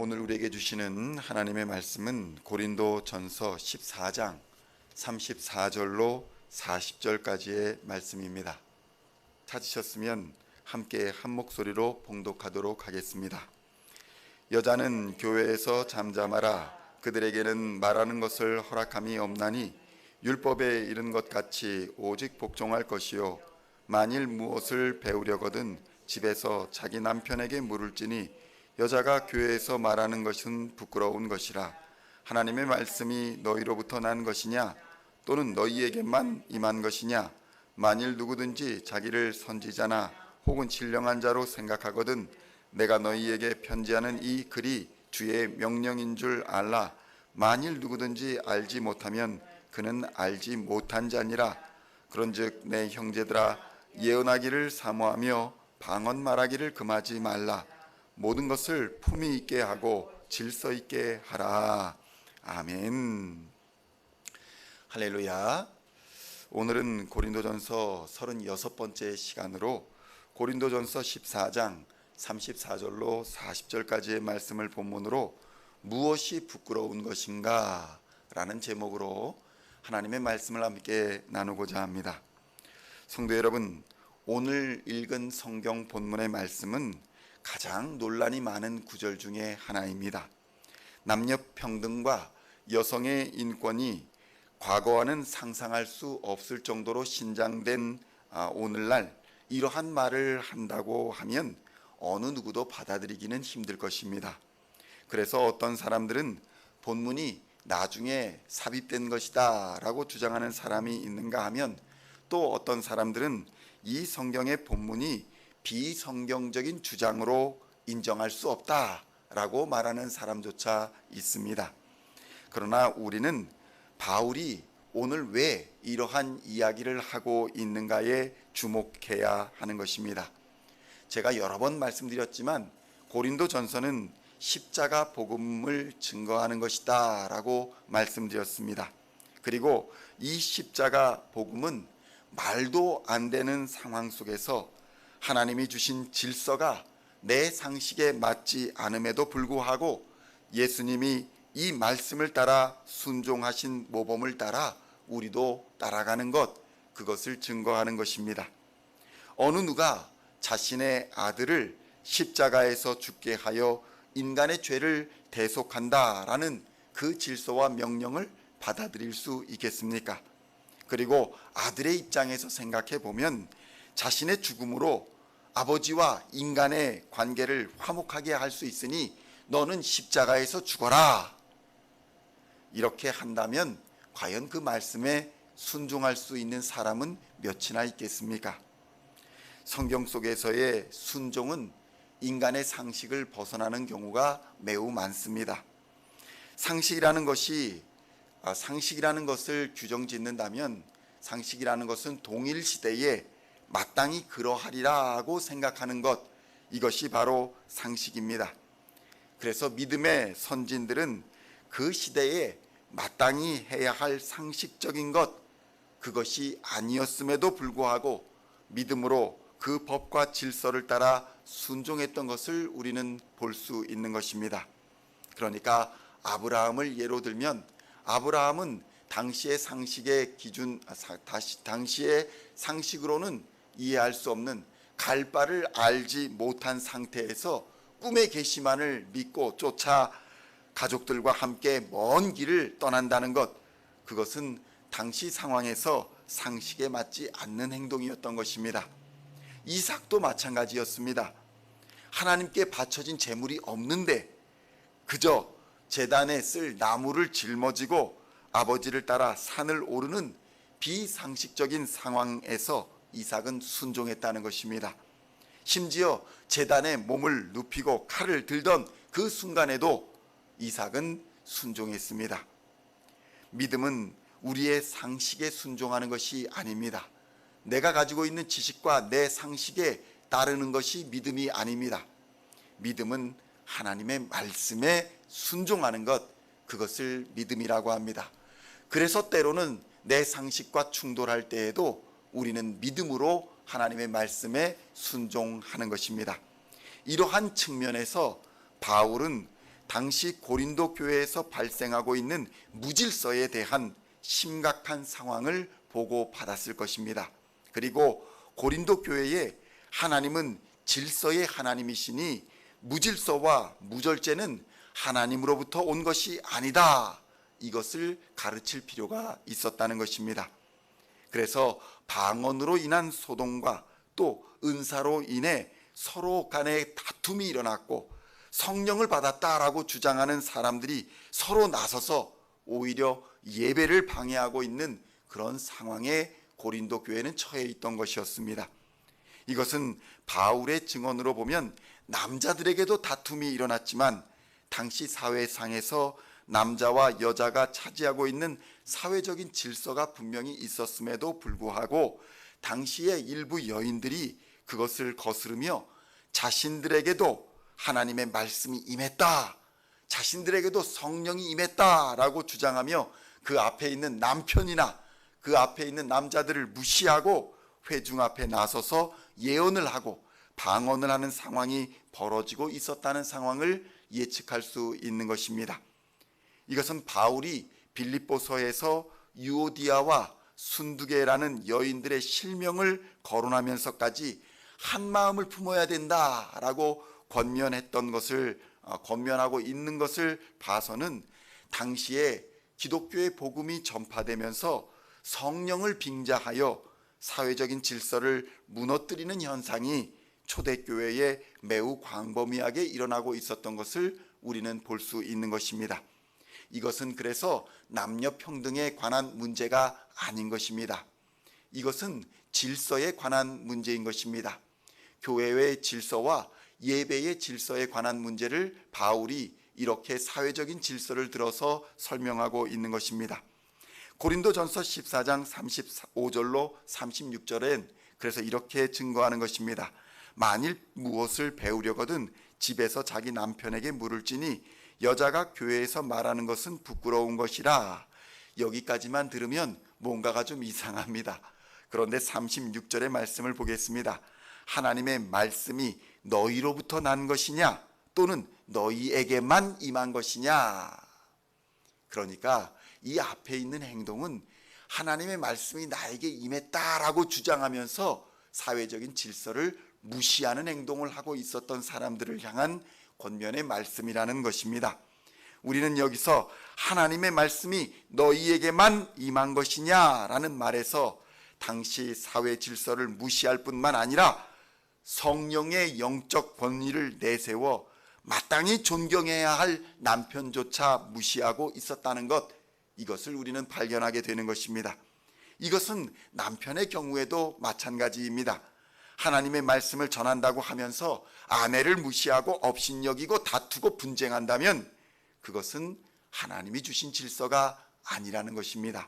오늘 우리에게 주시는 하나님의 말씀은 고린도 전서 14장 34절로 40절까지의 말씀입니다. 찾으셨으면 함께 한 목소리로 봉독하도록 하겠습니다. 여자는 교회에서 잠잠하라. 그들에게는 말하는 것을 허락함이 없나니 율법에 이른 것 같이 오직 복종할 것이요 만일 무엇을 배우려거든 집에서 자기 남편에게 물을지니 여자가 교회에서 말하는 것은 부끄러운 것이라. 하나님의 말씀이 너희로부터 난 것이냐 또는 너희에게만 임한 것이냐. 만일 누구든지 자기를 선지자나 혹은 신령한 자로 생각하거든 내가 너희에게 편지하는 이 글이 주의 명령인 줄 알라. 만일 누구든지 알지 못하면 그는 알지 못한 자니라. 그런즉 내 형제들아 예언하기를 사모하며 방언 말하기를 금하지 말라. 모든 것을 품위 있게 하고 질서 있게 하라. 아멘. 할렐루야. 오늘은 고린도전서 36번째 시간으로 고린도전서 14장 34절로 40절까지의 말씀을 본문으로 무엇이 부끄러운 것인가 라는 제목으로 하나님의 말씀을 함께 나누고자 합니다. 성도 여러분, 오늘 읽은 성경 본문의 말씀은 가장 논란이 많은 구절 중에 하나입니다. 남녀 평등과 여성의 인권이 과거와는 상상할 수 없을 정도로 신장된 오늘날 이러한 말을 한다고 하면 어느 누구도 받아들이기는 힘들 것입니다. 그래서 어떤 사람들은 본문이 나중에 삽입된 것이다 라고 주장하는 사람이 있는가 하면, 또 어떤 사람들은 이 성경의 본문이 비성경적인 주장으로 인정할 수 없다라고 말하는 사람조차 있습니다. 그러나 우리는 바울이 오늘 왜 이러한 이야기를 하고 있는가에 주목해야 하는 것입니다. 제가 여러 번 말씀드렸지만 고린도전서는 십자가 복음을 증거하는 것이다 라고 말씀드렸습니다. 그리고 이 십자가 복음은 말도 안 되는 상황 속에서 하나님이 주신 질서가 내 상식에 맞지 않음에도 불구하고 예수님이 이 말씀을 따라 순종하신 모범을 따라 우리도 따라가는 것, 그것을 증거하는 것입니다. 어느 누가 자신의 아들을 십자가에서 죽게 하여 인간의 죄를 대속한다라는 그 질서와 명령을 받아들일 수 있겠습니까? 그리고 아들의 입장에서 생각해 보면 자신의 죽음으로 아버지와 인간의 관계를 화목하게 할 수 있으니 너는 십자가에서 죽어라. 이렇게 한다면 과연 그 말씀에 순종할 수 있는 사람은 몇이나 있겠습니까? 성경 속에서의 순종은 인간의 상식을 벗어나는 경우가 매우 많습니다. 상식이라는 것을 규정 짓는다면 상식이라는 것은 동일 시대에 마땅히 그러하리라고 생각하는 것, 이것이 바로 상식입니다. 그래서 믿음의 선진들은 그 시대에 마땅히 해야 할 상식적인 것, 그것이 아니었음에도 불구하고 믿음으로 그 법과 질서를 따라 순종했던 것을 우리는 볼 수 있는 것입니다. 그러니까 아브라함을 예로 들면 아브라함은 당시의 상식의 기준, 당시의 상식으로는 이해할 수 없는, 갈 바를 알지 못한 상태에서 꿈의 계시만을 믿고 쫓아 가족들과 함께 먼 길을 떠난다는 것, 그것은 당시 상황에서 상식에 맞지 않는 행동이었던 것입니다. 이삭도 마찬가지였습니다. 하나님께 바쳐진 제물이 없는데 그저 제단에 쓸 나무를 짊어지고 아버지를 따라 산을 오르는 비상식적인 상황에서 이삭은 순종했다는 것입니다. 심지어 제단에 몸을 눕히고 칼을 들던 그 순간에도 이삭은 순종했습니다. 믿음은 우리의 상식에 순종하는 것이 아닙니다. 내가 가지고 있는 지식과 내 상식에 따르는 것이 믿음이 아닙니다. 믿음은 하나님의 말씀에 순종하는 것, 그것을 믿음이라고 합니다. 그래서 때로는 내 상식과 충돌할 때에도 우리는 믿음으로 하나님의 말씀에 순종하는 것입니다. 이러한 측면에서 바울은 당시 고린도 교회에서 발생하고 있는 무질서에 대한 심각한 상황을 보고받았을 것입니다. 그리고 고린도 교회에 하나님은 질서의 하나님이시니 무질서와 무절제는 하나님으로부터 온 것이 아니다, 이것을 가르칠 필요가 있었다는 것입니다. 그래서 방언으로 인한 소동과 또 은사로 인해 서로 간에 다툼이 일어났고 성령을 받았다라고 주장하는 사람들이 서로 나서서 오히려 예배를 방해하고 있는 그런 상황에 고린도 교회는 처해 있던 것이었습니다. 이것은 바울의 증언으로 보면 남자들에게도 다툼이 일어났지만 당시 사회상에서 남자와 여자가 차지하고 있는 사회적인 질서가 분명히 있었음에도 불구하고 당시의 일부 여인들이 그것을 거스르며 자신들에게도 하나님의 말씀이 임했다, 자신들에게도 성령이 임했다라고 주장하며 그 앞에 있는 남편이나 그 앞에 있는 남자들을 무시하고 회중 앞에 나서서 예언을 하고 방언을 하는 상황이 벌어지고 있었다는 상황을 예측할 수 있는 것입니다. 이것은 바울이 빌립보서에서 유오디아와 순두계라는 여인들의 실명을 거론하면서까지 한 마음을 품어야 된다라고 권면하고 있는 것을 봐서는 당시에 기독교의 복음이 전파되면서 성령을 빙자하여 사회적인 질서를 무너뜨리는 현상이 초대교회에 매우 광범위하게 일어나고 있었던 것을 우리는 볼 수 있는 것입니다. 이것은 그래서 남녀 평등에 관한 문제가 아닌 것입니다. 이것은 질서에 관한 문제인 것입니다. 교회의 질서와 예배의 질서에 관한 문제를 바울이 이렇게 사회적인 질서를 들어서 설명하고 있는 것입니다. 고린도전서 14장 35절로 36절엔 그래서 이렇게 증거하는 것입니다. 만일 무엇을 배우려거든 집에서 자기 남편에게 물을지니 여자가 교회에서 말하는 것은 부끄러운 것이라. 여기까지만 들으면 뭔가가 좀 이상합니다. 그런데 36절의 말씀을 보겠습니다. 하나님의 말씀이 너희로부터 난 것이냐 또는 너희에게만 임한 것이냐. 그러니까 이 앞에 있는 행동은 하나님의 말씀이 나에게 임했다라고 주장하면서 사회적인 질서를 무시하는 행동을 하고 있었던 사람들을 향한 권면의 말씀이라는 것입니다. 우리는 여기서 하나님의 말씀이 너희에게만 임한 것이냐라는 말에서 당시 사회 질서를 무시할 뿐만 아니라 성령의 영적 권위를 내세워 마땅히 존경해야 할 남편조차 무시하고 있었다는 것, 이것을 우리는 발견하게 되는 것입니다. 이것은 남편의 경우에도 마찬가지입니다. 하나님의 말씀을 전한다고 하면서 아내를 무시하고 업신여기고 다투고 분쟁한다면 그것은 하나님이 주신 질서가 아니라는 것입니다.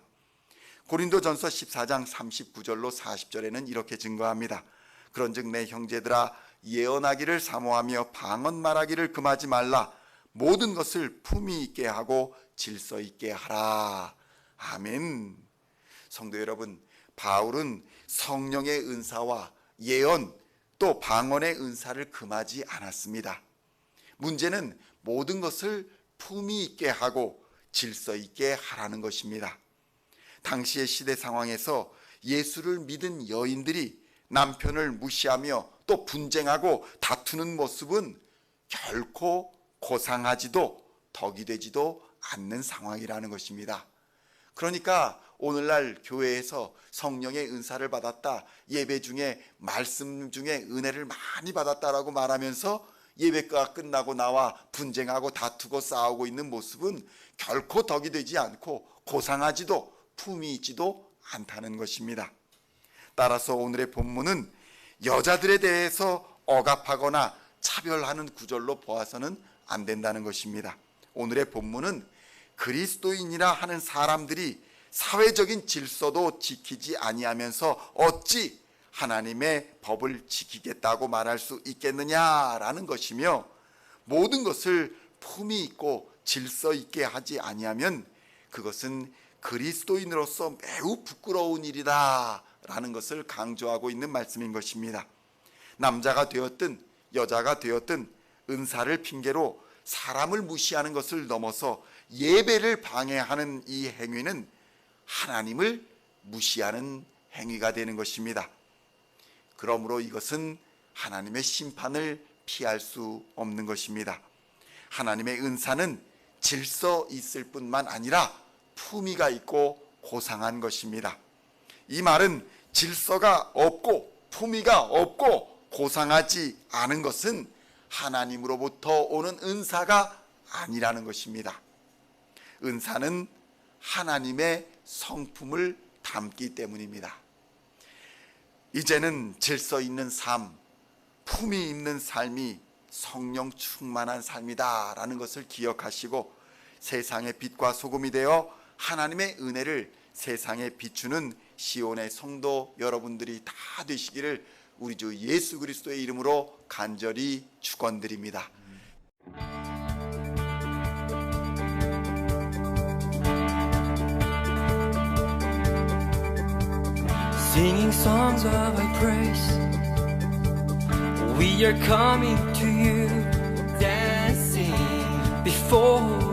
고린도전서 14장 39절로 40절에는 이렇게 증거합니다. 그런즉 내 형제들아 예언하기를 사모하며 방언 말하기를 금하지 말라. 모든 것을 품위 있게 하고 질서 있게 하라. 아멘. 성도 여러분, 바울은 성령의 은사와 예언 또 방언의 은사를 금하지 않았습니다. 문제는 모든 것을 품위 있게 하고 질서 있게 하라는 것입니다. 당시의 시대 상황에서 예수를 믿은 여인들이 남편을 무시하며 또 분쟁하고 다투는 모습은 결코 고상하지도 덕이 되지도 않는 상황이라는 것입니다. 그러니까 오늘날 교회에서 성령의 은사를 받았다, 예배 중에 말씀 중에 은혜를 많이 받았다라고 말하면서 예배가 끝나고 나와 분쟁하고 다투고 싸우고 있는 모습은 결코 덕이 되지 않고 고상하지도 품위 있지도 않다는 것입니다. 따라서 오늘의 본문은 여자들에 대해서 억압하거나 차별하는 구절로 보아서는 안 된다는 것입니다. 오늘의 본문은 그리스도인이라 하는 사람들이 사회적인 질서도 지키지 아니하면서 어찌 하나님의 법을 지키겠다고 말할 수 있겠느냐라는 것이며, 모든 것을 품위 있고 질서 있게 하지 아니하면 그것은 그리스도인으로서 매우 부끄러운 일이다 라는 것을 강조하고 있는 말씀인 것입니다. 남자가 되었든 여자가 되었든 은사를 핑계로 사람을 무시하는 것을 넘어서 예배를 방해하는 이 행위는 하나님을 무시하는 행위가 되는 것입니다. 그러므로 이것은 하나님의 심판을 피할 수 없는 것입니다. 하나님의 은사는 질서 있을 뿐만 아니라 품위가 있고 고상한 것입니다. 이 말은 질서가 없고 품위가 없고 고상하지 않은 것은 하나님으로부터 오는 은사가 아니라는 것입니다. 은사는 하나님의 성품을 담기 때문입니다. 이제는 질서 있는 삶, 품위 있는 삶이 성령 충만한 삶이다라는 것을 기억하시고 세상의 빛과 소금이 되어 하나님의 은혜를 세상에 비추는 시온의 성도 여러분들이 다 되시기를 우리 주 예수 그리스도의 이름으로 간절히 축원드립니다. Singing songs of thy praise, we are coming to you, dancing before